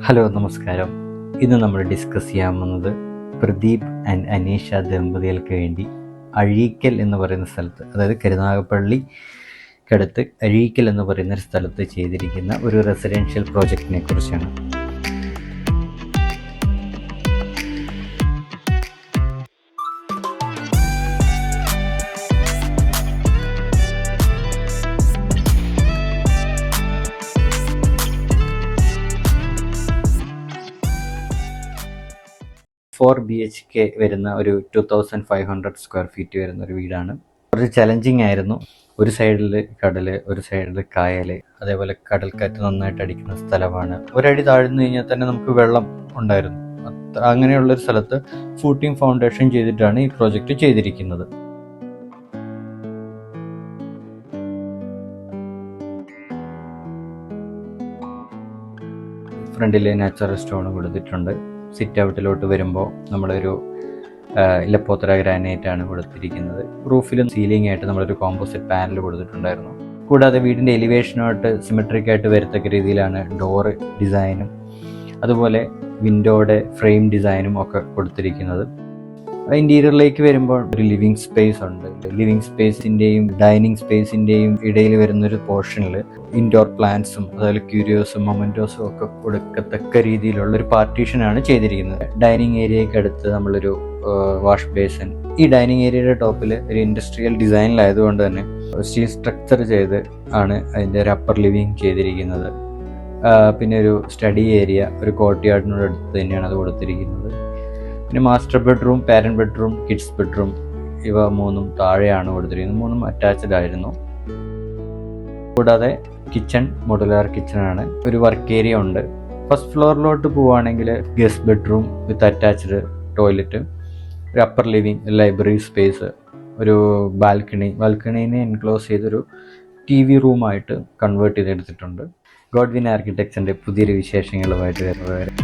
Hello നമസ്കാരം. ഇന്ന് നമ്മൾ ഡിസ്കസ് ചെയ്യാൻ പോകുന്നത് പ്രദീപ് ആൻഡ് അനീഷ ദമ്പതികൾക്ക് വേണ്ടി അഴീക്കൽ എന്ന് പറയുന്ന സ്ഥലത്ത്, അതായത് കരുനാഗപ്പള്ളിക്കടുത്ത് അഴീക്കൽ എന്ന് പറയുന്ന ഒരു സ്ഥലത്ത് ചെയ്തിരിക്കുന്ന ഒരു റെസിഡൻഷ്യൽ പ്രോജക്റ്റിനെ കുറിച്ചാണ്. ഫോർ BHK വരുന്ന ഒരു 2500 സ്ക്വയർ ഫീറ്റ് വരുന്ന ഒരു വീടാണ്. കുറച്ച് ചലഞ്ചിങ് ആയിരുന്നു. ഒരു സൈഡിൽ കടൽ, ഒരു സൈഡിൽ കായൽ, അതേപോലെ കടൽക്കാറ്റ് നന്നായിട്ട് അടിക്കുന്ന സ്ഥലമാണ്. ഒരടി താഴ്ന്നു കഴിഞ്ഞാൽ തന്നെ നമുക്ക് വെള്ളം ഉണ്ടായിരുന്നു. അങ്ങനെയുള്ളൊരു സ്ഥലത്ത് ഫൂട്ടിംഗ് ഫൗണ്ടേഷൻ ചെയ്തിട്ടാണ് ഈ പ്രോജക്റ്റ് ചെയ്തിരിക്കുന്നത്. ഫ്രണ്ടിൽ നാച്ചുറൽ സ്റ്റോൺ കൊടുത്തിട്ടുണ്ട്. സിറ്റ് ഔട്ടിലോട്ട് വരുമ്പോൾ നമ്മളൊരു ഇലപ്പോത്തറ ഗ്രാനൈറ്റ് ആണ് കൊടുത്തിരിക്കുന്നത്. റൂഫിലും സീലിംഗ് ആയിട്ട് നമ്മളൊരു കോമ്പോസിറ്റ് പാനൽ കൊടുത്തിട്ടുണ്ടായിരുന്നു. കൂടാതെ വീടിൻ്റെ എലിവേഷനുമായിട്ട് സിമെട്രിക് ആയിട്ട് വരത്തക്ക രീതിയിലാണ് ഡോറ് ഡിസൈനും അതുപോലെ വിൻഡോയുടെ ഫ്രെയിം ഡിസൈനും ഒക്കെ കൊടുത്തിരിക്കുന്നത്. ഇൻറ്റീരിയറിലേക്ക് വരുമ്പോൾ ഒരു ലിവിങ് സ്പേസ് ഉണ്ട്. ലിവിങ് സ്പേസിൻ്റെയും ഡൈനിങ് സ്പേസിൻ്റെയും ഇടയിൽ വരുന്നൊരു പോർഷനിൽ ഇൻഡോർ പ്ലാന്റ്സും അതുപോലെ ക്യൂരിയോസും മൊമെൻറ്റോസും ഒക്കെ കൊടുക്കത്തക്ക രീതിയിലുള്ള ഒരു പാർട്ടീഷനാണ് ചെയ്തിരിക്കുന്നത്. ഡൈനിങ് ഏരിയയ്ക്ക് അടുത്ത് നമ്മളൊരു വാഷ് ബേസിൻ. ഈ ഡൈനിങ് ഏരിയയുടെ ടോപ്പിൽ ഒരു ഇൻഡസ്ട്രിയൽ ഡിസൈനിലായതുകൊണ്ട് തന്നെ സ്റ്റീൽ സ്ട്രക്ചർ ചെയ്ത് ആണ് അതിൻ്റെ ഒരു അപ്പർ ലിവിങ് ചെയ്തിരിക്കുന്നത്. പിന്നെ ഒരു സ്റ്റഡി ഏരിയ, ഒരു കോർട്ട്യാർഡിനോട് അടുത്ത് തന്നെയാണ് അത് കൊടുത്തിരിക്കുന്നത്. പിന്നെ master bedroom, parent bedroom, kids bedroom ഇവ മൂന്നും താഴെയാണ് കൊടുത്തിരിക്കുന്നത്. മൂന്നും അറ്റാച്ച്ഡ് ആയിരുന്നു. കൂടാതെ കിച്ചൺ മോഡുലാർ കിച്ചണാണ്. ഒരു വർക്ക് ഏരിയ ഉണ്ട്. ഫസ്റ്റ് ഫ്ലോറിലോട്ട് പോവുകയാണെങ്കിൽ guest bedroom with attached toilet, ഒരു അപ്പർ ലിവിങ്, ലൈബ്രറി സ്പേസ്, ഒരു ബാൽക്കണീനെ എൻക്ലോസ് ചെയ്തൊരു TV റൂമായിട്ട് കൺവേർട്ട് ചെയ്തെടുത്തിട്ടുണ്ട്. ഗോഡ്വിൻ ആർക്കിടെക്ചറിൻ്റെ പുതിയൊരു വിശേഷങ്ങളുമായിട്ട് വരുന്നവരെ